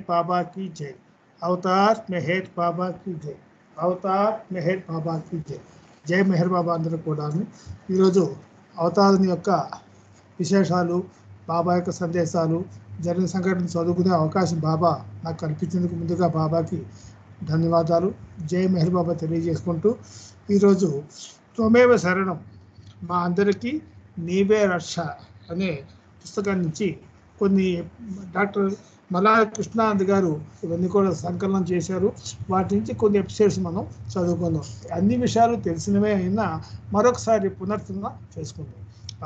बाबा की जय. అవతార్ మెహర్ బాబా की జై. అవతార్ మెహర్ బాబా की జై. జై మెహర్ బాబా అందరూ కూడా ఈరోజు అవతారుని యొక్క విశేషాలు, బాబా యొక్క సందేశాలు, జరిగిన సంఘటన చదువుకునే అవకాశం బాబా నాకు కల్పించేందుకు ముందుగా బాబాకి ధన్యవాదాలు. జై మెహర్ బాబా తెలియజేసుకుంటూ ఈరోజు త్వమేవ శరణం మా అందరికీ నీవే రక్ష అనే పుస్తకం నుంచి కొన్ని డాక్టర్ మల్లాల కృష్ణానంద్ గారు ఇవన్నీ కూడా సంకలనం చేశారు. వాటి నుంచి కొన్ని ఎపిసోడ్స్ మనం చదువుకుందాం. అన్ని విషయాలు తెలిసినవే అయినా మరొకసారి పునర్తున చేసుకుందాం.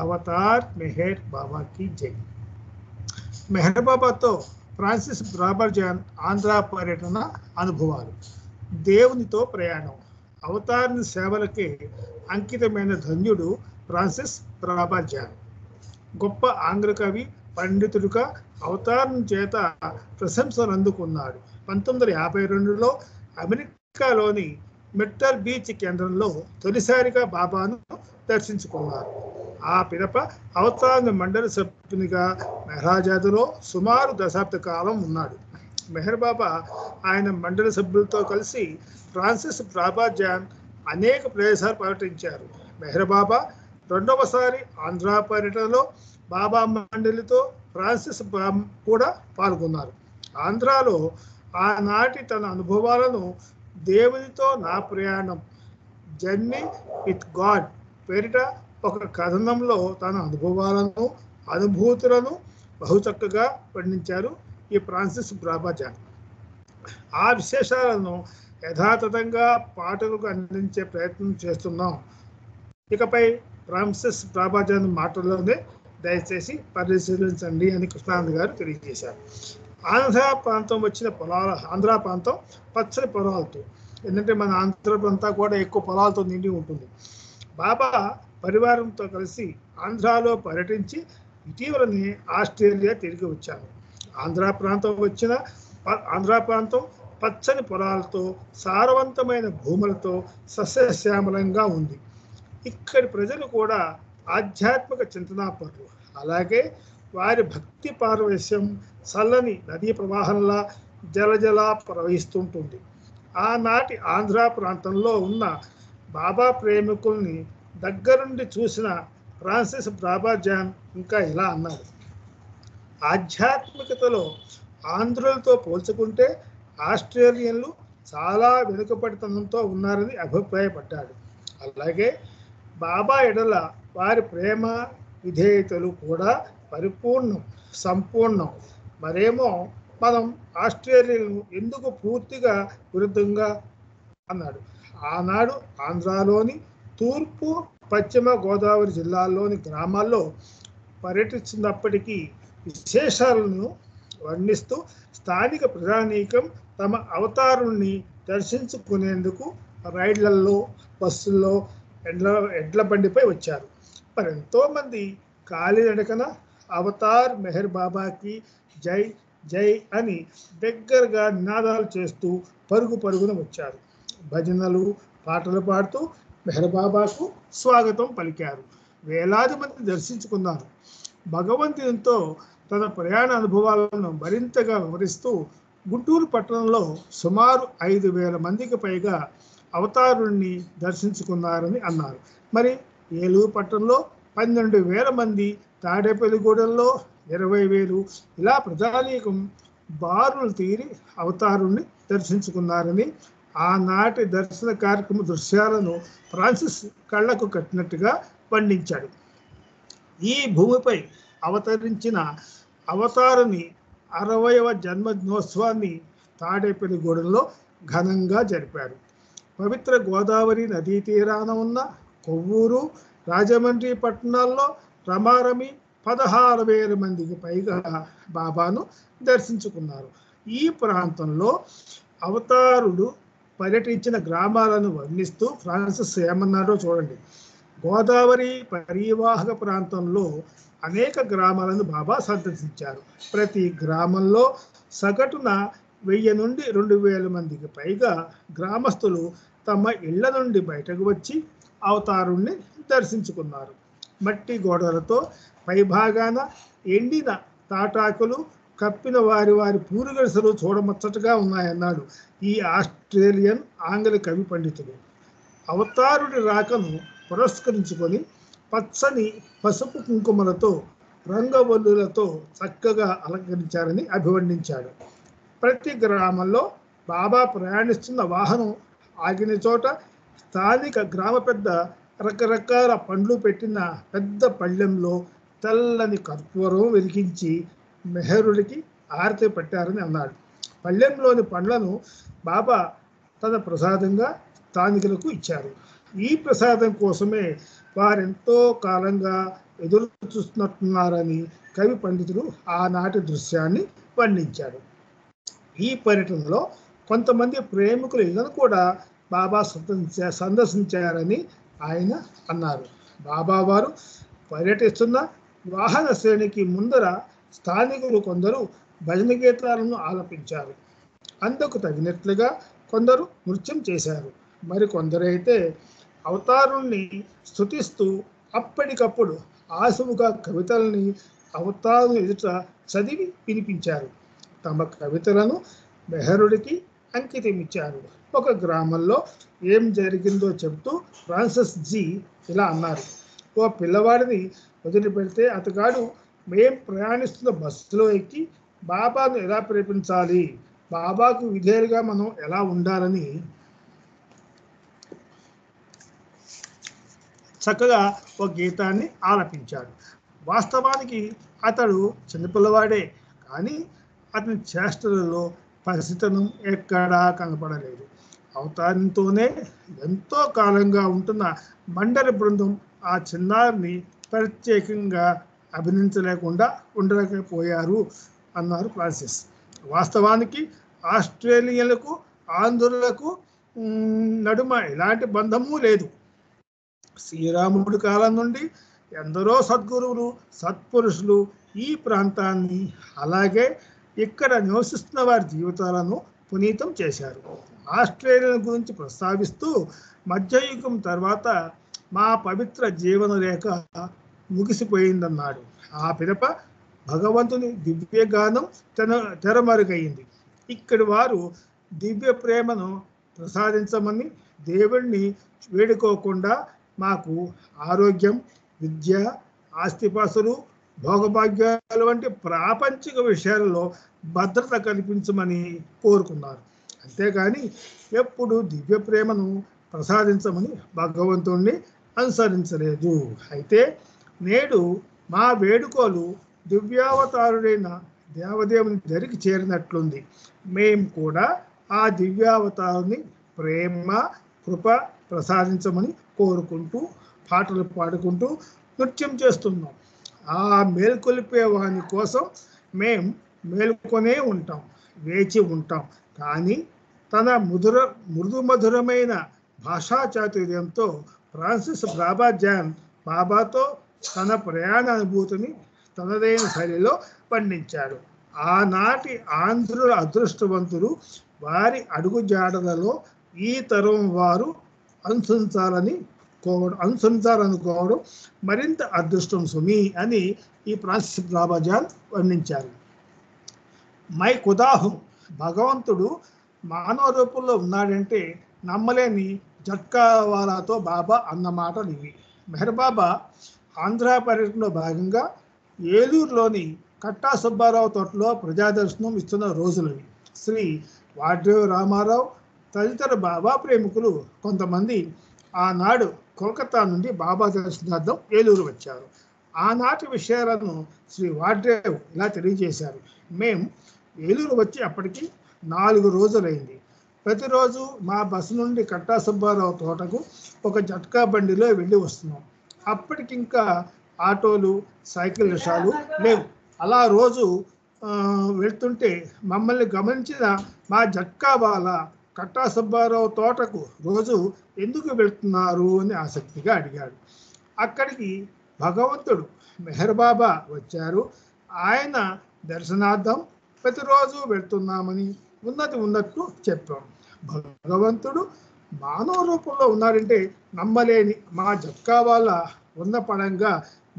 అవతార్ మెహర్ బాబాకి జై. మెహర్ బాబాతో ఫ్రాన్సిస్ బ్రాబర్జాన్ ఆంధ్ర పర్యటన అనుభవాలు. దేవునితో ప్రయాణం. అవతారుని సేవలకే అంకితమైన ధన్యుడు ఫ్రాన్సిస్ బ్రాబర్జాన్. గొప్ప ఆంగ్ల కవి, పండితుడుగా అవతారం చేత ప్రశంసలు అందుకున్నాడు. 1952లో అమెరికాలోని మిర్టల్ బీచ్ కేంద్రంలో తొలిసారిగా బాబాను దర్శించుకున్నారు. ఆ పిదప అవతారం మండలి సభ్యునిగా మెహరాజాద్లో సుమారు దశాబ్ద కాలం ఉన్నాడు. మెహర్ బాబా ఆయన మండలి సభ్యులతో కలిసి ఫ్రాన్సిస్ బ్రాబర్జాన్ అనేక ప్రదేశాలు పర్యటించారు. మెహర్ బాబా రెండవసారి ఆంధ్ర పర్యటనలో బాబా మండలితో ఫ్రాన్సిస్ కూడా పాల్గొన్నారు. ఆంధ్రాలో ఆనాటి తన అనుభవాలను దేవునితో నా ప్రయాణం, జర్నీ విత్ గాడ్ పేరిట ఒక కథనంలో తన అనుభవాలను, అనుభూతులను బహుచక్కగా వర్ణించారు ఈ ఫ్రాన్సిస్ బ్రాబర్జాన్. ఆ విశేషాలను యథాతథంగా పాటలకు అందించే ప్రయత్నం చేస్తున్నాం. ఇకపై ఫ్రాన్సిస్ బ్రాబర్జాన్ మాటల్లోనే దయచేసి పరిశీలించండి అని కృష్ణానంద్ గారు తెలియజేశారు. ఆంధ్ర ప్రాంతం వచ్చిన పొలాల, ఆంధ్ర ప్రాంతం పచ్చని పొలాలతో, ఎందుకంటే మన ఆంధ్ర ప్రాంతం కూడా ఎక్కువ పొలాలతో నిండి ఉంటుంది. బాబా పరివారంతో కలిసి ఆంధ్రాలో పర్యటించి ఇటీవలనే ఆస్ట్రేలియా తిరిగి వచ్చాను. ఆంధ్ర ప్రాంతం పచ్చని పొలాలతో, సారవంతమైన భూములతో సస్యశ్యామలంగా ఉంది. ఇక్కడి ప్రజలు కూడా ఆధ్యాత్మిక చింతనాపరులు. అలాగే వారి భక్తి పారవశ్యం చల్లని నదీ ప్రవాహంలా జలజలా ప్రవహిస్తుంటుంది. ఆనాటి ఆంధ్ర ప్రాంతంలో ఉన్న బాబా ప్రేమికుల్ని దగ్గరుండి చూసిన ఫ్రాన్సిస్ బ్రాబర్జాన్ ఇంకా ఇలా అన్నారు: ఆధ్యాత్మికతలో ఆంధ్రులతో పోల్చుకుంటే ఆస్ట్రేలియన్లు చాలా వెనుకబడితనంతో ఉన్నారని అభిప్రాయపడ్డాడు. అలాగే బాబా ఎడల వారి ప్రేమ, విధేయతలు కూడా పరిపూర్ణం, సంపూర్ణం. మరేమో మనం ఆస్ట్రేలియన్లు ఎందుకు పూర్తిగా విరుద్ధంగా అన్నాడు. ఆనాడు ఆంధ్రాలోని తూర్పు, పశ్చిమ గోదావరి జిల్లాల్లోని గ్రామాల్లో పర్యటిస్తున్నప్పటికీ విశేషాలను వర్ణిస్తూ స్థానిక ప్రజానీకం తమ అవతారుణ్ణి దర్శించుకునేందుకు రైళ్లల్లో, బస్సుల్లో, ఎడ్ల బండిపై వచ్చారు. మరి ఎంతోమంది కాలినడకన అవతార్ మెహర్ బాబాకి జై జై అని దగ్గరగా నినాదాలు చేస్తూ పరుగున వచ్చారు. భజనలు, పాటలు పాడుతూ మెహర్ బాబాకు స్వాగతం పలికారు. వేలాది మంది దర్శించుకున్నారు. భగవంతునితో తన ప్రయాణ అనుభవాలను మరింతగా వివరిస్తూ గుంటూరు పట్టణంలో సుమారు 5,000 మందికి పైగా అవతారుణ్ణి దర్శించుకున్నారని అన్నారు. మరి ఏలూరు పట్టణంలో 12,000 మంది, తాడేపల్లిగూడెంలో 20,000 ఇలా ప్రజానీకం బారులు తీరి అవతారుణ్ణి దర్శించుకున్నారని, ఆనాటి దర్శన కార్యక్రమ దృశ్యాలను ఫ్రాన్సిస్ కళ్ళకు కట్టినట్టుగా వర్ణించాడు. ఈ భూమిపై అవతరించిన అవతారుని 60వ జన్మదినోత్సవాన్ని తాడేపల్లిగూడెంలో ఘనంగా జరిపారు. పవిత్ర గోదావరి నదీ తీరాన ఉన్న కొవ్వూరు, రాజమండ్రి పట్టణాల్లో రమారమి 16,000 మందికి పైగా బాబాను దర్శించుకున్నారు. ఈ ప్రాంతంలో అవతారుడు పర్యటించిన గ్రామాలను వర్ణిస్తూ ఫ్రాన్సిస్ ఏమన్నాడో చూడండి. గోదావరి పరివాహక ప్రాంతంలో అనేక గ్రామాలను బాబా సందర్శించారు. ప్రతి గ్రామంలో సగటున 1000 నుండి 2,000 మందికి పైగా గ్రామస్తులు తమ ఇళ్ల నుండి బయటకు వచ్చి అవతారుణ్ణి దర్శించుకున్నారు. మట్టి గోడలతో పైభాగాన ఎండిన తాటాకులు, కప్పిన వారి వారి పూరుగడిసలు చూడముచ్చటగా ఉన్నాయన్నాడు ఈ ఆస్ట్రేలియన్ ఆంగ్ల కవి పండితుడు. అవతారుడి రాకను పురస్కరించుకొని పచ్చని పసుపు కుంకుమలతో రంగవల్లులతో చక్కగా అలంకరించారని అభివర్ణించాడు. ప్రతి గ్రామంలో బాబా ప్రయాణిస్తున్న వాహనం ఆగిన చోట స్థానిక గ్రామ పెద్ద రకరకాల పండ్లు పెట్టిన పెద్ద పళ్ళెంలో తెల్లని కర్పూరం వెలిగించి మెహరుడికి ఆరతి పెట్టారని అన్నాడు. పళ్ళెంలోని పండ్లను బాబా తన ప్రసాదంగా స్థానికులకు ఇచ్చారు. ఈ ప్రసాదం కోసమే వారెంతో కాలంగా ఎదురు చూస్తున్నట్టున్నారని కవి పండితుడు ఆనాటి దృశ్యాన్ని వర్ణించాడు. ఈ పర్యటనలో కొంతమంది ప్రేమికుల ఇళ్లను కూడా బాబా సందర్శించారని ఆయన అన్నారు. బాబా వారు పర్యటిస్తున్న వాహన శ్రేణికి ముందర స్థానికులు కొందరు భజన గీతాలను ఆలపించారు. అందుకు తగినట్లుగా కొందరు నృత్యం చేశారు. మరి కొందరైతే అవతారుణ్ణి స్తుతిస్తూ అప్పటికప్పుడు ఆసువుగా కవితల్ని అవతారు ఎదుట చదివి వినిపించారు. తమ కవితలను మెహరుడికి అంకితమిచ్చారు. ఒక గ్రామంలో ఏం జరిగిందో చెబుతూ ఫ్రాన్సిస్ జీ ఇలా అన్నారు. ఓ పిల్లవాడిని వదిలిపెడితే అతగాడు మేం ప్రయాణిస్తున్న బస్సులో ఎక్కి బాబాను ఎలా ప్రేమించాలి, బాబాకు విధేయులుగా మనం ఎలా ఉండాలని చక్కగా ఒక గీతాన్ని ఆలపించాడు. వాస్తవానికి అతడు చిన్నపిల్లవాడే, కానీ అతని చేష్టలలో పరిస్థితులు ఎక్కడా కనపడలేదు. అవతారంతోనే ఎంతో కాలంగా ఉంటున్న మండలి బృందం ఆ చిన్నారిని ప్రత్యేకంగా అభినందించలేకుండా ఉండలేకపోయారు అన్నారు ఫ్రాన్సిస్. వాస్తవానికి ఆస్ట్రేలియన్లకు ఆంధ్రులకు నడుమ ఎలాంటి బంధము లేదు. శ్రీరాముడి కాలం నుండి ఎందరో సద్గురువులు సత్పురుషులు ఈ ప్రాంతాన్ని అలాగే ఇక్కడ నివసిస్తున్న వారి జీవితాలను పునీతం చేశారు. ఆస్ట్రేలియా గురించి ప్రస్తావిస్తూ మధ్యయుగం తర్వాత మా పవిత్ర జీవన రేఖ ముగిసిపోయిందన్నాడు. ఆ పిదప భగవంతుని దివ్యగానం తెరమరుగైంది. ఇక్కడి వారు దివ్య ప్రేమను ప్రసాదించమని దేవుణ్ణి వేడుకోకుండా మాకు ఆరోగ్యం, విద్య, ఆస్తిపాస్తులు, భోగభాగ్యాలు వంటి ప్రాపంచిక విషయాలలో భద్రత కల్పించమని కోరుకున్నారు. అంతేగాని ఎప్పుడు దివ్య ప్రేమను ప్రసాదించమని భగవంతుణ్ణి అనుసరించలేదు. అయితే నేడు మా వేడుకలు దివ్యావతారుడైన దేవదేవుని దరికి చేరినట్లుంది. మేము కూడా ఆ దివ్యావతారుని ప్రేమ కృప ప్రసాదించమని కోరుకుంటూ పాటలు పాడుకుంటూ నృత్యం చేస్తున్నాం. ఆ మేల్కొలిపే వాని కోసం మేం మేల్కొనే ఉంటాం, వేచి ఉంటాం. కానీ తన మృదు మధురమైన భాషా చాతుర్యంతో ఫ్రాన్సిస్ బాబాజాన్ బాబాతో తన ప్రయాణ అనుభూతిని తనదైన శైలిలో పండించాడు. ఆనాటి ఆంధ్రుల అదృష్టవంతులు వారి అడుగుజాడలలో ఈ తరం వారు అనుసరించాలనుకోవడం మరింత అదృష్టం సుమి అని ఈ ఫ్రాన్సిస్ బాబాజాన్ వర్ణించారు. మై ఖుదాహు, భగవంతుడు మానవ రూపంలో ఉన్నాడంటే నమ్మలేని జట్కావాలాతో బాబా అన్న మాటలు ఇవి. మెహర్ బాబా ఆంధ్ర పర్యటనలో భాగంగా ఏలూరులోని కట్టా సుబ్బారావు తోటలో ప్రజాదర్శనం ఇస్తున్న రోజులవి. శ్రీ వాడ్రేవు రామారావు తదితర బాబా ప్రేమికులు కొంతమంది ఆనాడు కోల్కతా నుండి బాబా దర్శనార్థం ఏలూరు వచ్చారు. ఆనాటి విషయాలను శ్రీ వాడ్రేవ్ ఇలా తెలియజేశారు. మేము ఏలూరు వచ్చి అప్పటికి 4 రోజులైంది. ప్రతిరోజు మా బస్సు నుండి కట్టా సుబ్బారావు తోటకు ఒక జట్కా బండిలో వెళ్ళి వస్తున్నాం. అప్పటికింకా ఆటోలు, సైకిల్ రిక్షాలు లేవు. అలా రోజు వెళ్తుంటే మమ్మల్ని గమనించిన మా జట్కా వాళ్ళ కట్టా సుబ్బారావు తోటకు రోజు ఎందుకు వెళ్తున్నారు అని ఆసక్తిగా అడిగాడు. అక్కడికి భగవంతుడు మెహర్ బాబా వచ్చారు. ఆయన దర్శనార్థం ప్రతిరోజు వెళ్తున్నామని ఉన్నట్టు చెప్పాం. భగవంతుడు మానవ రూపంలో ఉన్నాడంటే నమ్మలేని మా జట్కా వాళ్ళ ఉన్న పడంగా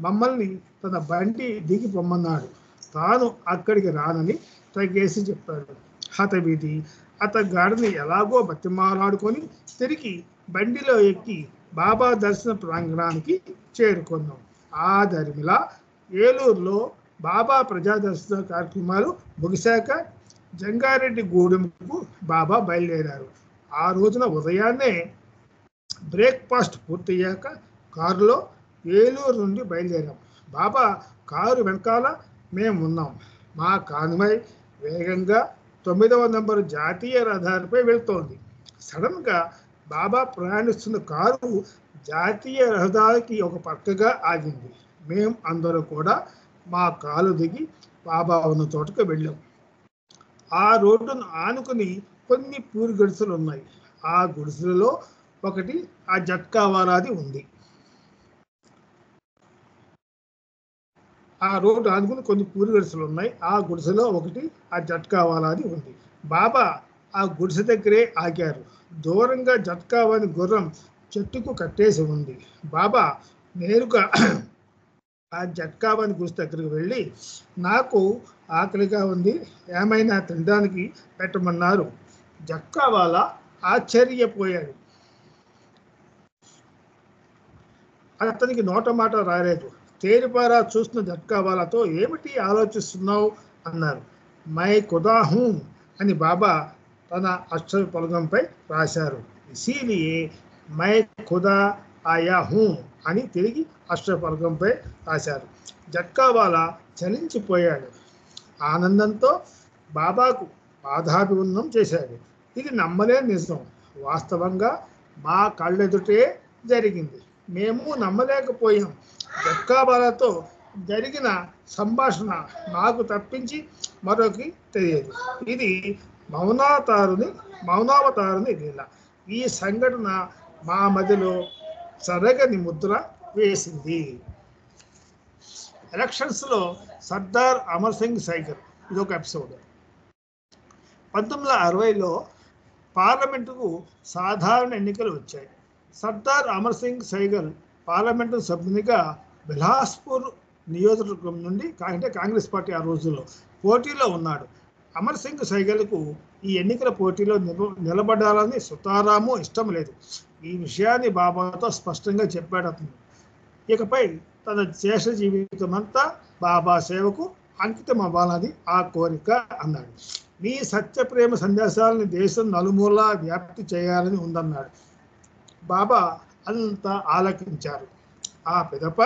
మమ్మల్ని తన బండి దిగి పొమ్మన్నాడు. తాను అక్కడికి రానని తగ్గేసి చెప్పాడు. హతవిధి అతగాడిని ఎలాగో బతిమాలాడుకొని తిరిగి బండిలో ఎక్కి బాబా దర్శన ప్రాంగణానికి చేరుకున్నాం. ఆ దరిమిలా ఏలూరులో బాబా ప్రజా దర్శన కార్యక్రమాలు ముగిశాక జంగారెడ్డి గూడెంకు బాబా బయలుదేరారు. ఆ రోజున ఉదయాన్నే బ్రేక్ఫాస్ట్ పూర్తయ్యాక కారులో ఏలూరు నుండి బయలుదేరాం. బాబా కారు వెనకాల మేము ఉన్నాం. మా కాన్వాయ్ వేగంగా 9వ నంబరు జాతీయ రహదారిపై వెళ్తోంది. సడన్గా బాబా ప్రయాణిస్తున్న కారు జాతీయ రహదారికి ఒక పక్కగా ఆగింది. మేము అందరూ కూడా మా కాలు దిగి బాబా ఉన్న చోటుకు వెళ్ళాం. ఆ రోడ్డును ఆనుకుని కొన్ని పూరి గుడిసెలు ఉన్నాయి. ఆ గుడిసెలలో ఒకటి ఆ జట్కా వాలాది ఉంది. ఆ రోడ్డు ఆనుకుని కొన్ని పూరి గుడిసెలు ఉన్నాయి. ఆ గుడిసెలో ఒకటి ఆ జట్కా వాలాది ఉంది. బాబా ఆ గుడిసె దగ్గరే ఆగారు. దూరంగా జట్కావాని గుర్రం చెట్టుకు కట్టేసి ఉంది. బాబా నేరుగా ఆ జట్కావాని గుడిసె దగ్గరికి వెళ్ళి, నాకు ఆకలిగా ఉంది, ఏమైనా తినడానికి పెట్టమన్నారు. జట్కావాలా ఆశ్చర్యపోయాడు. అతనికి నోట మాట రాలేదు. తేరిపారా చూసిన జట్కావాలాతో, ఏమిటి ఆలోచిస్తున్నావు అన్నారు. మై ఖుదా హూ అని బాబా తన అక్షర ఫలకంపై రాశారు. ఇసీలియే మై ఖుదా ఆయా హూ అని తిరిగి అక్షర ఫలకంపై రాశారు. జట్కావాలా చలించిపోయాడు. ఆనందంతో బాబాకు పాదాభివందనం చేశాడు. ఇది నమ్మలేని నిజం. వాస్తవంగా మా కళ్ళెదుటే జరిగింది. మేము నమ్మలేకపోయాం. జట్కావాలాతో జరిగిన సంభాషణ నాకు తప్పించి మరొకరికి తెలియదు. ఇది మౌనావతారుని లీల. ఈ సంఘటన మా మదిలో సరగని ముద్ర వేసింది. ఎలక్షన్స్లో సర్దార్ అమర్ సింగ్ సైగల్, ఇదొక ఎపిసోడ్. 1960లో పార్లమెంటుకు సాధారణ ఎన్నికలు వచ్చాయి. సర్దార్ అమర్ సింగ్ సైగల్ పార్లమెంటు సభ్యునిగా బిలాస్పూర్ నియోజకవర్గం నుండి, అంటే కాంగ్రెస్ పార్టీ ఆ రోజుల్లో పోటీలో ఉన్నాడు. అమర్ సింగ్ సైగల్కు ఈ ఎన్నికల పోటీలో నిలబడాలని సుతారాము ఇష్టం లేదు. ఈ విషయాన్ని బాబాతో స్పష్టంగా చెప్పాడు అతను. ఇకపై తన శేష జీవితమంతా బాబా సేవకు అంకితం అవ్వాలని ఆ కోరిక అన్నాడు. నీ సత్యప్రేమ సందేశాలని దేశం నలుమూలా వ్యాప్తి చేయాలని ఉందన్నాడు. బాబా అంతా ఆలకించారు. ఆ పిదప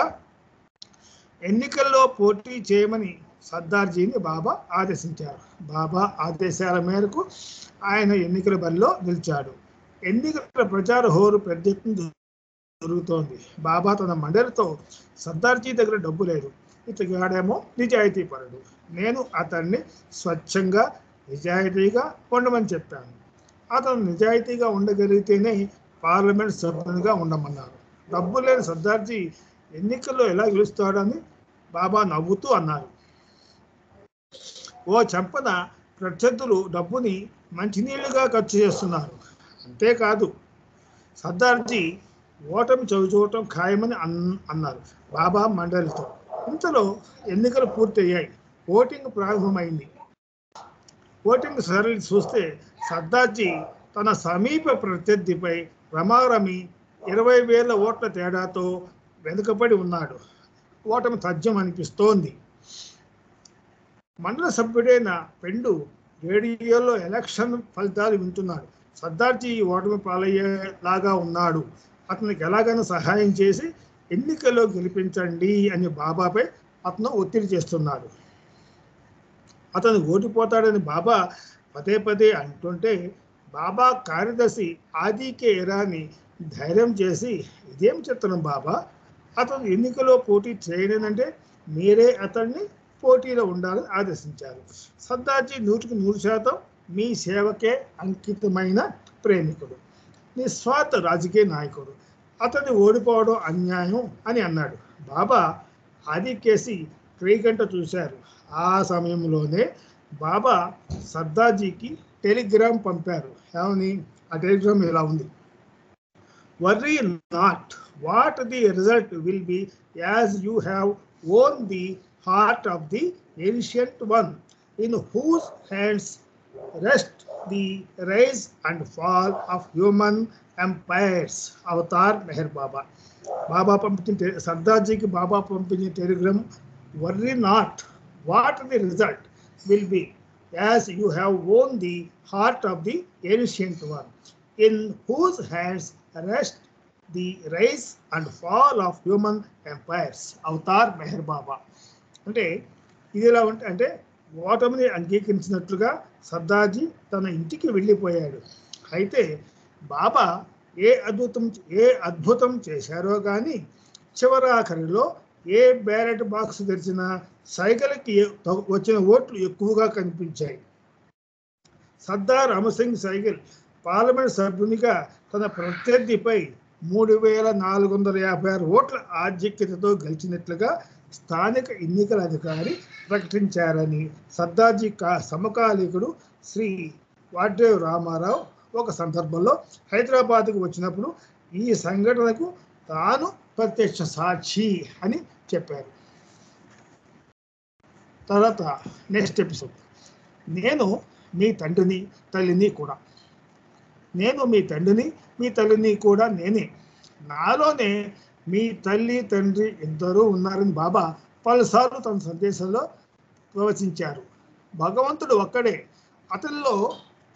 ఎన్నికల్లో పోటీ చేయమని సర్దార్జీని బాబా ఆదేశించారు. బాబా ఆదేశాల మేరకు ఆయన ఎన్నికల బరిలో నిలిచాడు. ఎన్నికల ప్రచార హోరు పెద్ద ఎత్తున జరుగుతోంది. బాబా తన మండలితో, సర్దార్జీ దగ్గర డబ్బు లేదు, ఇతగాడేమో నిజాయితీ పరుడు, నేను అతన్ని స్వచ్ఛంగా నిజాయితీగా ఉండమని చెప్పాను. అతను నిజాయితీగా ఉండగలిగితేనే పార్లమెంట్ సభ్యునిగా ఉండమన్నారు. డబ్బు లేని సర్దార్జీ ఎన్నికల్లో ఎలా గెలుస్తాడని బాబా నవ్వుతూ అన్నారు. ఓ చంపన ప్రత్యర్థులు డబ్బుని మంచినీళ్లుగా ఖర్చు చేస్తున్నారు. అంతేకాదు, సర్దార్జీ ఓటమి చవిచూడటం ఖాయమని అన్నారు బాబా మండలితో. ఇంతలో ఎన్నికలు పూర్తయ్యాయి. ఓటింగ్ ప్రారంభమైంది. ఓటింగ్ సరళి చూస్తే సర్దార్జీ తన సమీప ప్రత్యర్థిపై రమారమి 20,000 ఓట్ల తేడాతో వెనుకబడి ఉన్నాడు. ఓటమి తథ్యం అనిపిస్తోంది. మండల సభ్యుడైన పెండు రేడియోలో ఎలక్షన్ ఫలితాలు వింటున్నాడు. సర్దార్జీ ఓటమి పాలయ్యేలాగా ఉన్నాడు, అతనికి ఎలాగైనా సహాయం చేసి ఎన్నికల్లో గెలిపించండి అని బాబాపై అతను ఒత్తిడి చేస్తున్నాడు. అతను ఓడిపోతాడని బాబా పదే పదే అంటుంటే బాబా కార్యదర్శి ఆదికే ఇరానీ ధైర్యం చేసి, ఇదేం చెప్తున్నాం బాబా, అతను ఎన్నికలో పోటీ చేయలేదంటే మీరే అతన్ని పోటీలో ఉండాలని ఆదేశించారు. సర్దార్జీ 100% మీ సేవకే అంకితమైన ప్రేమికుడు, నిస్వార్థ రాజకీయ నాయకుడు, అతన్ని ఓడిపోవడం అన్యాయం అని అన్నాడు. బాబా ఆదికేసి క్రీగంట చూశారు. ఆ సమయంలోనే బాబా సర్దార్జీకి టెలిగ్రామ్ పంపారు. ఏమని? ఆ టెలిగ్రామ్ ఇలా ఉంది: worry not what the result will be, as you have own the heart of the ancient one, in whose hands rest the rise and fall of human empires. Avatar Meher Baba. Baba పంపించిన సర్దార్జీకి బాబా పంపించిన telegram, worry not what the result will be, as you have own the heart of the ancient one, in whose hands rest the rise and fall of human empires. Avatar Meher Baba. అంటే ఇది ఎలా అంటే ఓటమిని అంగీకరించినట్లుగా సర్దార్జీ తన ఇంటికి వెళ్ళిపోయాడు. అయితే బాబా ఏ అద్భుతం చేశారో కానీ చివరాఖరిలో ఏ బ్యాలెట్ బాక్స్ తెరిచినా సైకిల్కి వచ్చిన ఓట్లు ఎక్కువగా కనిపించాయి. సర్దార్ అమర్సింగ్ సైకిల్ పార్లమెంట్ సభ్యునిగా తన ప్రత్యర్థిపై 3456 ఓట్ల ఆధిక్యతతో గెలిచినట్లుగా స్థానిక ఎన్నికల అధికారి ప్రకటించారని సర్దార్జీ సమకాలీకుడు శ్రీ వాడ్రేవ్ రామారావు ఒక సందర్భంలో హైదరాబాద్కు వచ్చినప్పుడు ఈ సంఘటనకు తాను ప్రత్యక్ష సాక్షి అని చెప్పారు. తర్వాత నెక్స్ట్ ఎపిసోడ్. నేను మీ తండ్రిని తల్లిని కూడా, నేను మీ తండ్రిని మీ తల్లిని కూడా నేనే, నాలోనే మీ తల్లి తండ్రి ఇద్దరూ ఉన్నారని బాబా పలుసార్లు తన సందేశంలో ప్రవచించారు. భగవంతుడు ఒక్కడే, అతనిలో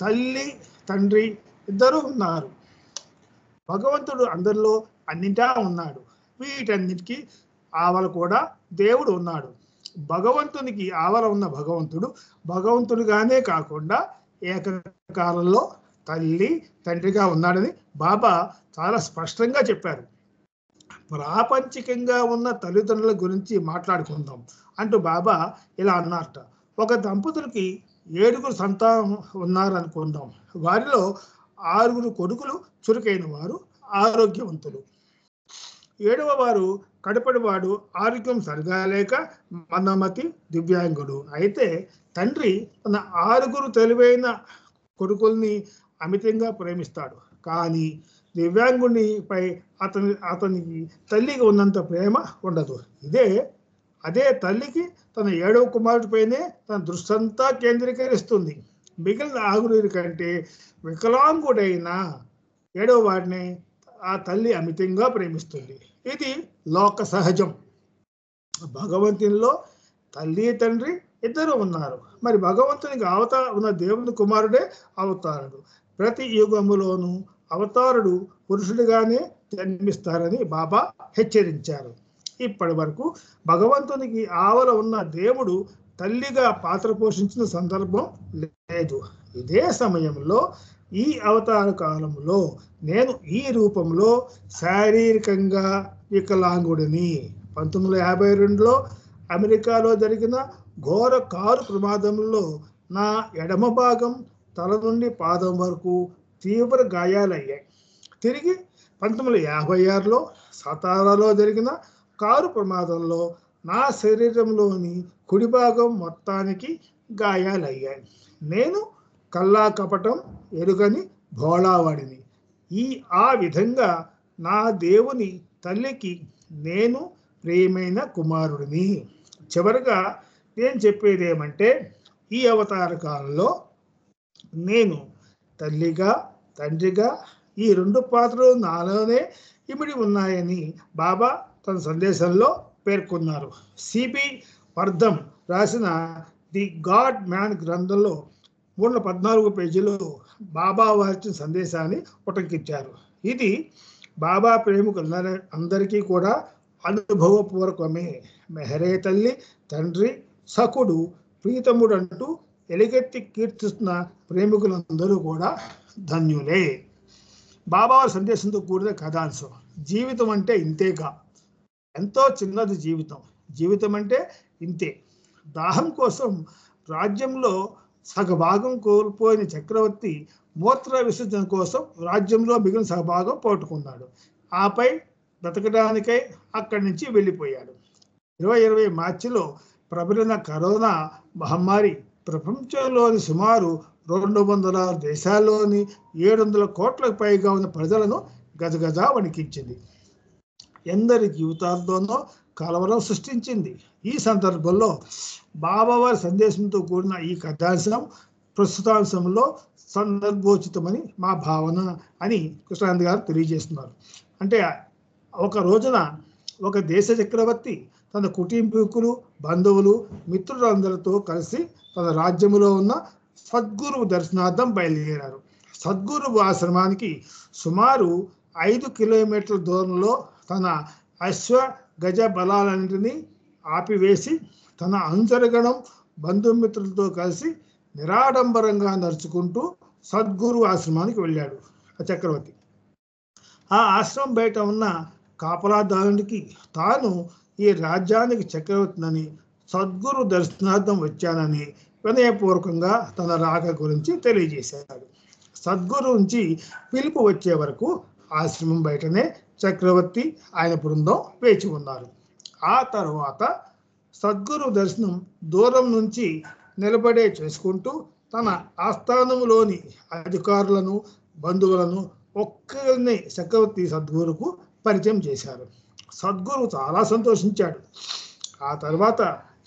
తల్లి తండ్రి ఇద్దరూ ఉన్నారు. భగవంతుడు అందరిలో అన్నింటా ఉన్నాడు. వీటన్నిటికీ ఆవల కూడా దేవుడు ఉన్నాడు. భగవంతునికి ఆవల ఉన్న భగవంతుడిగానే కాకుండా ఏకకాలంలో తల్లి తండ్రిగా ఉన్నాడని బాబా చాలా స్పష్టంగా చెప్పారు. ప్రాపంచికంగా ఉన్న తల్లిదండ్రుల గురించి మాట్లాడుకుందాం అంటూ బాబా ఇలా అన్నారట. ఒక దంపతులకి 7 సంతానం ఉన్నారనుకుందాం. వారిలో 6 కొడుకులు చురుకైన వారు, ఆరోగ్యవంతులు. 7వ వారు కడపడివాడు, ఆరోగ్యం సరిగా లేక మందమతి, దివ్యాంగుడు. అయితే తండ్రి తన 6 తెలివైన కొడుకుల్ని అమితంగా ప్రేమిస్తాడు. కానీ దివ్యాంగునిపై అతనికి తల్లికి ఉన్నంత ప్రేమ ఉండదు. అదే తల్లికి తన 7వ కుమారుడిపైనే తన దృష్టంతా కేంద్రీకరిస్తుంది. మిగిలిన 6 కంటే వికలాంగుడైన 7వ వాడిని ఆ తల్లి అమితంగా ప్రేమిస్తుంది. ఇది లోక సహజం. భగవంతునిలో తల్లి తండ్రి ఇద్దరు ఉన్నారు. మరి భగవంతునికి ఉన్న దేవుని కుమారుడే అవతారుడు. ప్రతి యుగములోనూ అవతారుడు పురుషుడిగానే జన్మిస్తారని బాబా హెచ్చరించారు. ఇప్పటి వరకు భగవంతునికి ఆవల ఉన్న దేవుడు తల్లిగా పాత్ర పోషించిన సందర్భం లేదు. ఇదే సమయంలో ఈ అవతార కాలంలో నేను ఈ రూపంలో శారీరకంగా వికలాంగుడిని. 1952లో అమెరికాలో జరిగిన ఘోర కారు ప్రమాదంలో నా ఎడమ భాగం తల నుండి పాదం వరకు తీవ్ర గాయాలయ్యాయి. తిరిగి 1956లో సతారాలో జరిగిన కారు ప్రమాదంలో నా శరీరంలోని కుడి భాగం మొత్తానికి గాయాలయ్యాయి. నేను కల్లా కపటం ఎరుగని భోళావాడిని. ఆ విధంగా నా దేవుని తల్లికి నేను ప్రియమైన కుమారుడిని. చివరిగా నేను చెప్పేది ఏమంటే, ఈ అవతార కాలంలో నేను తల్లిగా తండ్రిగా ఈ 2 పాత్రలు నాలోనే ఇమిడి ఉన్నాయని బాబా తన సందేశంలో పేర్కొన్నారు. సిబి వర్ధం రాసిన ది గాడ్ మ్యాన్ గ్రంథంలో 314 పేజీలో బాబా వారి సందేశాన్ని ఉటంకించారు. ఇది బాబా ప్రేమికులు అందరికీ కూడా అనుభవపూర్వకమే. మెహరే తల్లి తండ్రి సఖుడు ప్రీతముడు అంటూ ఎలుగెత్తి కీర్తిస్తున్న ప్రేమికులందరూ కూడా ధన్యులే. బాబా వారి సందేశంతో కూడిన కథాంశం. జీవితం అంటే ఇంతేగా, ఎంతో చిన్నది జీవితం అంటే ఇంతే. దాహం కోసం రాజ్యంలో సగభాగం కోల్పోయిన చక్రవర్తి మూత్ర విసర్జన కోసం రాజ్యంలో మిగిలిన సగభాగం పోగొట్టుకున్నాడు. ఆపై బ్రతకడానికై అక్కడి నుంచి వెళ్ళిపోయాడు. 2020 మార్చిలో ప్రబలిన కరోనా మహమ్మారి ప్రపంచంలోని సుమారు 200 దేశాల్లోని 700 కోట్లకు పైగా ఉన్న ప్రజలను గజగజ వణికించింది. ఎందరి జీవితాలతోనో కలవరం సృష్టించింది. ఈ సందర్భంలో బాబావారి సందేశంతో కూడిన ఈ కథాంశం ప్రస్తుతాంశంలో సందర్భోచితమని మా భావన అని కృష్ణానంద గారు తెలియజేస్తున్నారు. అంటే ఒక రోజున ఒక దేశ చక్రవర్తి తన కుటుంబీకులు, బంధువులు, మిత్రులందరితో కలిసి తన రాజ్యంలో ఉన్న సద్గురువు దర్శనార్థం బయలుదేరారు. సద్గురువు ఆశ్రమానికి సుమారు 5 కిలోమీటర్ల దూరంలో తన అశ్వ గజ బలాలన్నింటినీ ఆపివేసి తన అనుచరగణం, బంధుమిత్రులతో కలిసి నిరాడంబరంగా నడుచుకుంటూ సద్గురు ఆశ్రమానికి వెళ్ళాడు ఆ చక్రవర్తి. ఆ ఆశ్రమం బయట ఉన్న కాపలాదారునికి తాను ఈ రాజ్యానికి చక్రవర్తినని, సద్గురు దర్శనార్థం వచ్చానని వినయపూర్వకంగా తన రాక గురించి తెలియజేశాడు. సద్గురు నుంచి పిలుపు వచ్చే వరకు ఆశ్రమం బయటనే చక్రవర్తి, ఆయన బృందం వేచి ఉన్నారు. ఆ తర్వాత సద్గురు దర్శనం దూరం నుంచి నిలబడే చేసుకుంటూ తన ఆస్థానంలోని అధికారులను, బంధువులను ఒక్కరిని చక్రవర్తి సద్గురుకు పరిచయం చేశారు. సద్గురు చాలా సంతోషించాడు. ఆ తర్వాత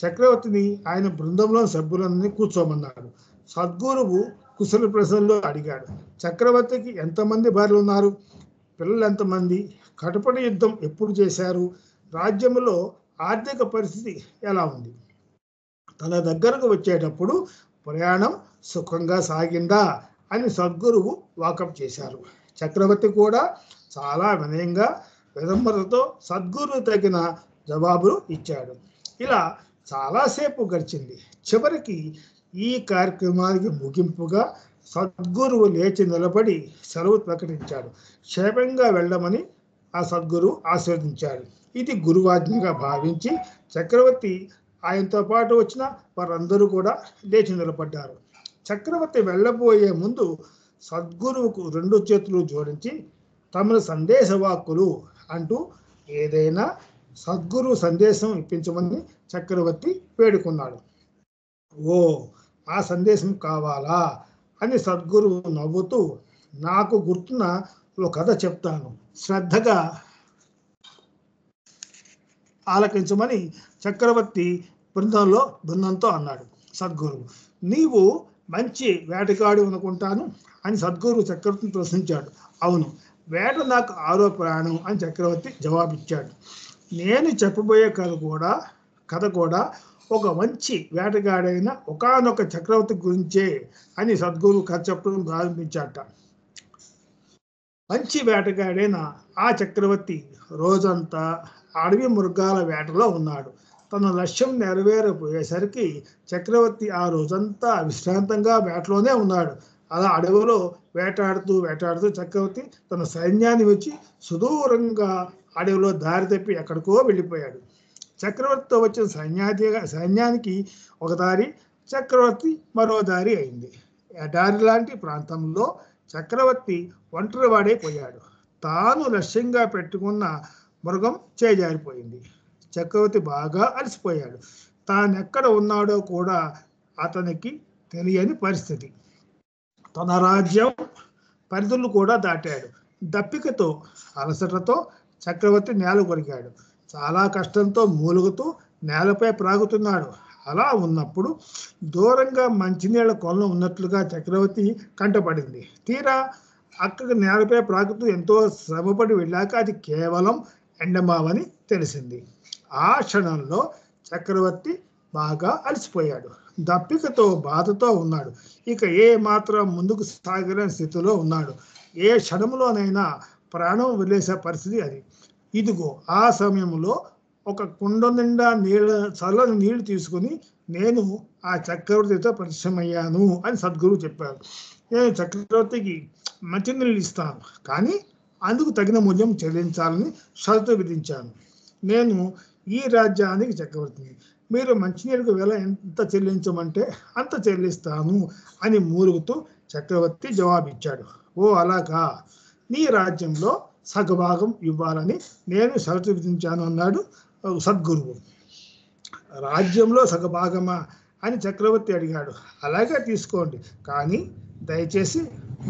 చక్రవర్తిని ఆయన బృందంలో సభ్యులని కూర్చోమన్నాడు. సద్గురువు కుశల ప్రశ్నలు అడిగాడు. చక్రవర్తికి ఎంతమంది భార్యలు ఉన్నారు? పిల్లలు ఎంతమంది? కటపడి యుద్ధం ఎప్పుడు చేశారు? రాజ్యంలో ఆర్థిక పరిస్థితి ఎలా ఉంది? తన దగ్గరకు వచ్చేటప్పుడు ప్రయాణం సుఖంగా సాగిందా అని సద్గురువు వాకప్ చేశారు. చక్రవర్తి కూడా చాలా వినయంగా, వినమ్రతతో సద్గురువు తగిన జవాబులు ఇచ్చాడు. ఇలా చాలాసేపు గడిచింది. చివరికి ఈ కార్యక్రమానికి ముగింపుగా సద్గురువు లేచి నిలబడి సెలవు ప్రకటించాడు. క్షేమంగా వెళ్ళమని ఆ సద్గురువు ఆశీర్వదించాడు. ఇది గురువాజ్ఞగా భావించి చక్రవర్తి, ఆయనతో పాటు వచ్చిన వారందరూ కూడా లేచి నిలబడ్డారు. చక్రవర్తి వెళ్ళబోయే ముందు సద్గురువుకు 2 చేతులు జోడించి తమ సందేశవాక్కులు అంటూ ఏదైనా సద్గురు సందేశం ఇప్పించమని చక్రవర్తి వేడుకున్నాడు. ఓ, ఆ సందేశం కావాలా అని సద్గురువు నవ్వుతూ, నాకు గుర్తున్న ఒక కథ చెప్తాను, శ్రద్ధగా ఆలకించమని చక్రవర్తి బృందంతో అన్నాడు. సద్గురువు, నీవు మంచి వేటగాడు అనుకుంటాను అని సద్గురువు చక్రవర్తిని ప్రశ్నించాడు. అవును, వేట నాకు 6వ ప్రాణం అని చక్రవర్తి జవాబిచ్చాడు. నేను చెప్పబోయే కథ కూడా ఒక మంచి వేటగాడైన ఒకానొక చక్రవర్తి గురించే అని సద్గురువు కథ చెప్పడం ప్రారంభించాట. మంచి వేటగాడైన ఆ చక్రవర్తి రోజంతా అడవి మృగాల వేటలో ఉన్నాడు. తన లక్ష్యం నెరవేరపోయేసరికి చక్రవర్తి ఆ రోజంతా విశ్రాంతంగా వేటలోనే ఉన్నాడు. అలా అడవిలో వేటాడుతూ చక్రవర్తి తన సైన్యాన్ని వచ్చి సుదూరంగా అడవిలో దారి తప్పి ఎక్కడికో వెళ్ళిపోయాడు. చక్రవర్తితో వచ్చిన సైన్యానికి ఒక దారి, చక్రవర్తి మరో దారి అయింది. ఎడారి లాంటి ప్రాంతంలో చక్రవర్తి ఒంటరివాడైపోయాడు. తాను లక్ష్యంగా పెట్టుకున్న మృగం చేజారిపోయింది. చక్రవర్తి బాగా అలసిపోయాడు. తానెక్కడ ఉన్నాడో కూడా అతనికి తెలియని పరిస్థితి. తన రాజ్యం పరిధులు కూడా దాటాడు. దప్పికతో, అలసటతో చక్రవర్తి నేల కొరికాడు. చాలా కష్టంతో మూలుగుతూ నేలపై ప్రాగుతున్నాడు. అలా ఉన్నప్పుడు దూరంగా మంచినీళ్ళ కొలను ఉన్నట్లుగా చక్రవర్తి కంటపడింది. తీరా అక్కడికి నేలపై ప్రాగుతూ ఎంతో శ్రమపడి వెళ్ళాక అది కేవలం ఎండమావని తెలిసింది. ఆ క్షణంలో చక్రవర్తి బాగా అలసిపోయాడు. దప్పికతో, బాధతో ఉన్నాడు. ఇక ఏ మాత్రం ముందుకు సాగలేని స్థితిలో ఉన్నాడు. ఏ క్షణంలోనైనా ప్రాణం వదిలేసే పరిస్థితి అది. ఇదిగో ఆ సమయంలో ఒక కుండ నిండా చల్లని నీళ్లు తీసుకుని నేను ఆ చక్రవర్తితో పరిచయమయ్యాను అని సద్గురువు చెప్పారు. నేను చక్రవర్తికి మంచినీళ్ళు ఇస్తాను, కానీ అందుకు తగిన మూల్యం చెల్లించాలని షరతు విధించాను. నేను ఈ రాజ్యానికి చక్రవర్తిని. మీరు మంచినీళ్ళకు వెల ఎంత చెల్లించమంటే అంత చెల్లిస్తాను అని మూలుగుతూ చక్రవర్తి జవాబిచ్చాడు. ఓ అలాగా, నీ రాజ్యంలో సగభాగం ఇవ్వాలని నేను షరతు విధించాను అన్నాడు సద్గురువు. రాజ్యంలో సగభాగమా అని చక్రవర్తి అడిగాడు. అలాగే తీసుకోండి, కానీ దయచేసి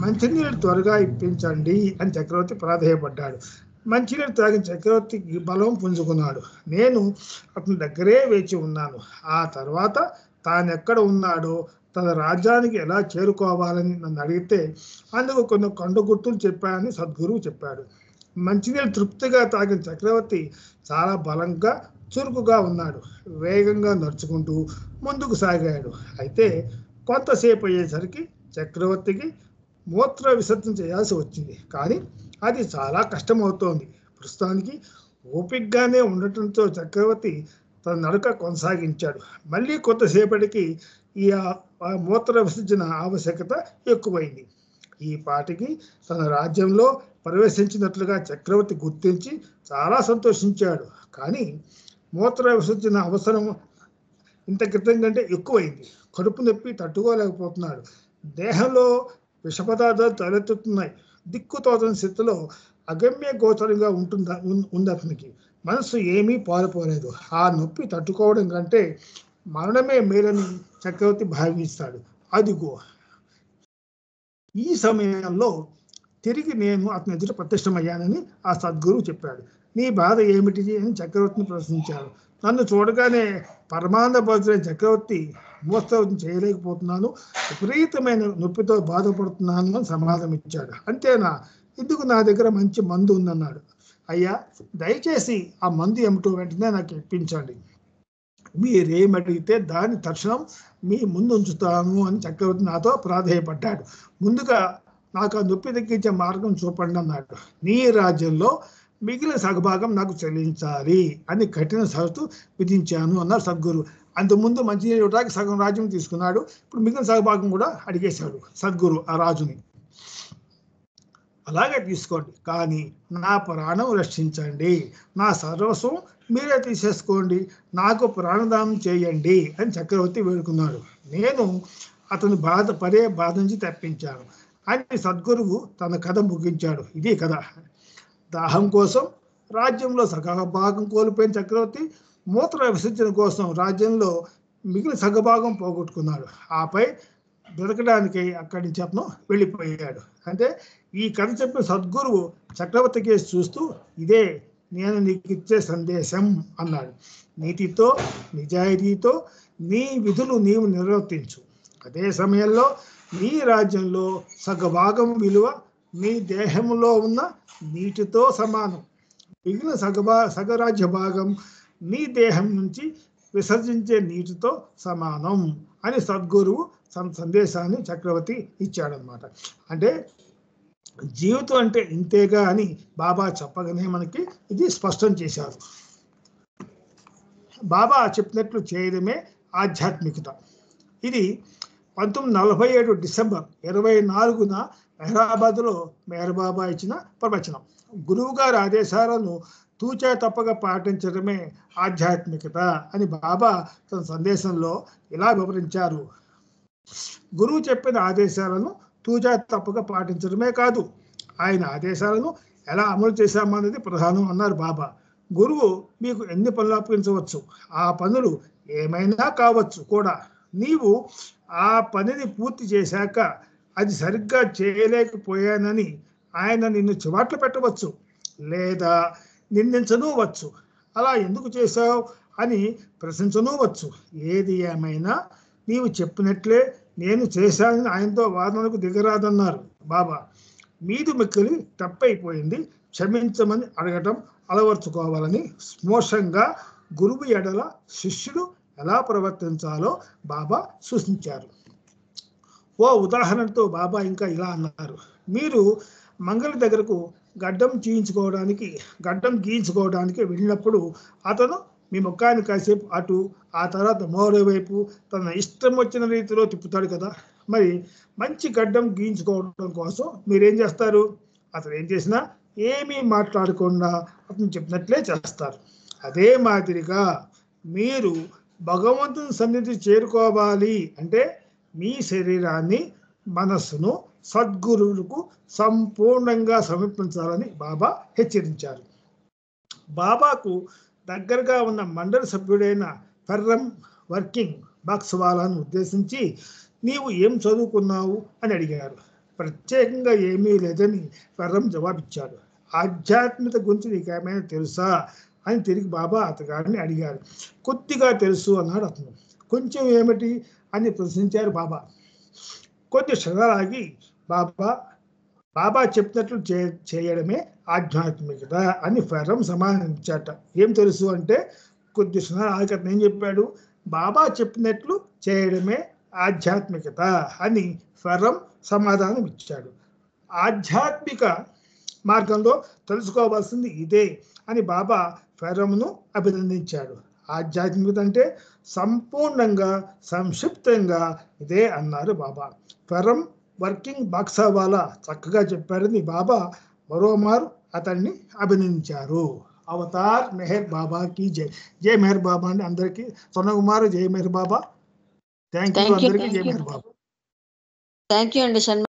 మంచినీళ్ళు త్వరగా ఇప్పించండి అని చక్రవర్తి ప్రాధేయపడ్డాడు. మంచినీళ్ళు తాగిన చక్రవర్తికి బలం పుంజుకున్నాడు. నేను అతని దగ్గరే వేచి ఉన్నాను. ఆ తర్వాత తానెక్కడ ఉన్నాడో, తన రాజ్యానికి ఎలా చేరుకోవాలని నన్ను అడిగితే అందుకు కొన్ని కొండగుర్తులు చెప్పానని సద్గురువు చెప్పాడు. మంచినీళ్ళు తృప్తిగా తాగిన చక్రవర్తి చాలా బలంగా చురుకుగా ఉన్నాడు. వేగంగా నడుచుకుంటూ ముందుకు సాగాడు. అయితే కొంతసేపు అయ్యేసరికి చక్రవర్తికి మూత్ర విసర్జన చేయాల్సి వచ్చింది. కానీ అది చాలా కష్టమవుతోంది. ప్రస్తుతానికి ఓపికగానే ఉండటంతో చక్రవర్తి తన నడక కొనసాగించాడు. మళ్ళీ కొంతసేపటికి ఈ మూత్ర విసర్జన ఆవశ్యకత ఎక్కువైంది. ఈ పాటికి తన రాజ్యంలో ప్రవేశించినట్లుగా చక్రవర్తి గుర్తించి చాలా సంతోషించాడు. కానీ మూత్ర విసర్జన అవసరం ఇంత క్రితం కంటే ఎక్కువైంది. కడుపు నొప్పి తట్టుకోలేకపోతున్నాడు. దేహంలో విష పదార్థాలు తలెత్తుతున్నాయి. దిక్కుతోచని స్థితిలో అగమ్య గోచరంగా ఉంది అతనికి. మనసు ఏమీ పారిపోలేదు. ఆ నొప్పి తట్టుకోవడం కంటే మరణమే మేలని చక్రవర్తి భావిస్తాడు. అదిగో ఈ సమయంలో తిరిగి నేను అతని ఎదుట ప్రత్యక్షమయ్యానని ఆ సద్గురువు చెప్పాడు. నీ బాధ ఏమిటి అని చక్రవర్తిని ప్రశ్నించాడు. నన్ను చూడగానే పరమానందపరుచులైన చక్రవర్తి మూత్రం చేయలేకపోతున్నాను, విపరీతమైన నొప్పితో బాధపడుతున్నాను అని సమాధానం ఇచ్చాడు. అంతేనా? ఇందుకు నా దగ్గర మంచి మందు ఉందన్నాడు. అయ్యా, దయచేసి ఆ మందు ఏమిటో వెంటనే నాకు ఇప్పించండి. మీరేమడిగితే దాన్ని తక్షణం మీ ముందు ఉంచుతాను అని చక్రవర్తి నాతో ప్రాధేయపడ్డాడు. ముందుగా నాకు ఆ నొప్పి తగ్గించే మార్గం చూపండి అన్నాడు. నీ రాజ్యంలో మిగిలిన సగభాగం నాకు చెల్లించాలి అని కఠిన షరతు విధించాను అన్నారు సద్గురు. అంతకుముందు మంచినీళ్ళు ఇవ్వడానికి సగం రాజ్యం తీసుకున్నాడు. ఇప్పుడు మిగిలిన సగభాగం కూడా అడిగేశాడు సద్గురు ఆ రాజుని. అలాగే తీసుకోండి, కానీ నా ప్రాణం రక్షించండి, నా సర్వస్వం మీరే తీసేసుకోండి, నాకు ప్రాణదానం చేయండి అని చక్రవర్తి వేడుకున్నాడు. నేను అతని బాధ నుంచి తప్పించాను అని సద్గురువు తన కథ ముగించాడు. ఇది కథ. దాహం కోసం రాజ్యంలో సగభాగం కోల్పోయిన చక్రవర్తి మూత్ర విసర్జన కోసం రాజ్యంలో మిగిలిన సగభాగం పోగొట్టుకున్నాడు. ఆపై దొరకడానికి అక్కడి నుంచి అతను వెళ్ళిపోయాడు. అంటే ఈ కథ చెప్పిన సద్గురువు చక్రవర్తి కేసు చూస్తూ, ఇదే నేను నీకు ఇచ్చే సందేశం అన్నాడు. నీతితో నిజాయితీతో నీ విధులు నీవు నిర్వర్తించు. అదే సమయంలో నీ రాజ్యంలో సగభాగం విలువ నీ దేహంలో ఉన్న నీటితో సమానం. మిగిలిన సగరాజ్య భాగం నీ దేహం నుంచి విసర్జించే నీటితో సమానం అని సద్గురువు సందేశాన్ని చక్రవర్తి ఇచ్చాడనమాట. అంటే జీవితం అంటే ఇంతేగా అని బాబా చెప్పగానే మనకి ఇది స్పష్టం చేశారు. బాబా చెప్పినట్లు చేయడమే ఆధ్యాత్మికత. ఇది 1947 డిసెంబర్ 24న మెహరాబాద్లో మెహర్ బాబా ఇచ్చిన ప్రవచనం. గురువు గారి ఆదేశాలను తూచా తప్పగా పాటించడమే ఆధ్యాత్మికత అని బాబా తన సందేశంలో ఇలా వివరించారు. గురువు చెప్పిన ఆదేశాలను తూచా తప్పగా పాటించడమే కాదు, ఆయన ఆదేశాలను ఎలా అమలు చేశామన్నది ప్రధానం అన్నారు బాబా. గురువు మీకు ఎన్ని పనులు అప్పగించవచ్చు, ఆ పనులు ఏమైనా కావచ్చు కూడా. నీవు ఆ పనిని పూర్తి చేశాక అది సరిగ్గా చేయలేకపోయానని ఆయన నిన్ను చివాట్లు పెట్టవచ్చు, లేదా నిందించను వచ్చు. అలా ఎందుకు చేశావు అని ప్రశంసను వచ్చు. ఏది ఏమైనా నీవు చెప్పినట్లే నేను చేశానని ఆయనతో వాదనకు దిగరాదన్నారు బాబా. మీది మిక్కిలి తప్పైపోయింది, క్షమించమని అడగటం అలవర్చుకోవాలని స్మోషంగా గురువు ఎడల శిష్యుడు ఎలా ప్రవర్తించాలో బాబా సూచించారు. ఓ ఉదాహరణతో బాబా ఇంకా ఇలా అన్నారు. మీరు మంగళ దగ్గరకు గడ్డం గీయించుకోవడానికి వెళ్ళినప్పుడు అతను మీ ముఖాన్ని కాసేపు అటు, ఆ తర్వాత మరోవైపు తన ఇష్టం వచ్చిన రీతిలో తిప్పుతాడు కదా. మరి మంచి గడ్డం గీయించుకోవడం కోసం మీరేం చేస్తారు? అతను ఏం చేసినా ఏమీ మాట్లాడకుండా అతను చెప్పినట్లే చేస్తారు. అదే మాదిరిగా మీరు భగవంతుని సన్నిధి చేరుకోవాలి అంటే మీ శరీరాన్ని, మనస్సును సద్గురువులకు సంపూర్ణంగా సమర్పించాలని బాబా హెచ్చరించారు. బాబాకు దగ్గరగా ఉన్న మండలి సభ్యుడైన ఫెర్రం వర్కింగ్ బాక్స్వాలాను ఉద్దేశించి, నీవు ఏం చదువుకున్నావు అని అడిగారు. ప్రత్యేకంగా ఏమీ లేదని ఫెర్రం జవాబిచ్చాడు. ఆధ్యాత్మిక గురించి నీకు ఏమైనా తెలుసా అని తిరిగి బాబా అతగాడిని అడిగారు. కొద్దిగా తెలుసు అన్నాడు అతను. కొంచెం ఏమిటి అని ప్రశ్నించారు బాబా. కొద్ది క్షణాలాగి బాబా చెప్పినట్లు చేయడమే ఆధ్యాత్మికత అని ఫెర్రం సమాధానించాట. ఏం తెలుసు అంటే కొద్ది క్షణాలు ఆగి అతను ఏం చెప్పాడు, బాబా చెప్పినట్లు చేయడమే ఆధ్యాత్మికత అని ఫెర్రం సమాధానం ఇచ్చాడు. ఆధ్యాత్మిక మార్గంలో తెలుసుకోవాల్సింది ఇదే అని బాబా ఫెర్రంను అభినందించాడు. ఆధ్యాత్మికత అంటే సంపూర్ణంగా సంక్షిప్తంగా ఇదే అన్నారు బాబా. ఫెర్రం వర్కింగ్ బాక్సావాలా చక్కగా చెప్పారని బాబా మరోమారు అతన్ని అభినందించారు. అవతార్ మెహర్ బాబాకి జై. జై మెహర్ బాబా అండి అందరికీ. సొన్నకుమారు జై మెహర్ బాబా. థ్యాంక్ యూ అందరికీ. జై మెహర్ బాబా. థ్యాంక్ యూ అండి.